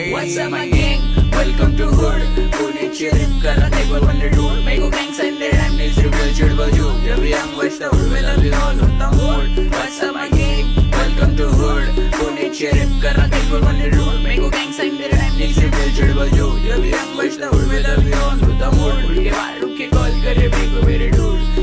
What's up my gang? Welcome to hood. Pune cheering कर रहा है कोई बंदे ढूंढ. मेरे को gang sign दे रहा है अपने सिर पे चिढ़ बजू. जब भी हम बजता हूँ मैं लगी ऑन होता mood. What's up my gang? Welcome to hood. Pune cheering कर रहा है कोई बंदे ढूंढ. मेरे को gang sign दे रहा है अपने सिर पे चिढ़ बजू. जब भी हम बजता हूँ मैं लगी ऑन होता mood. उनके बाहर रुक के कॉल करे मेरे को मेरे ढूंढ.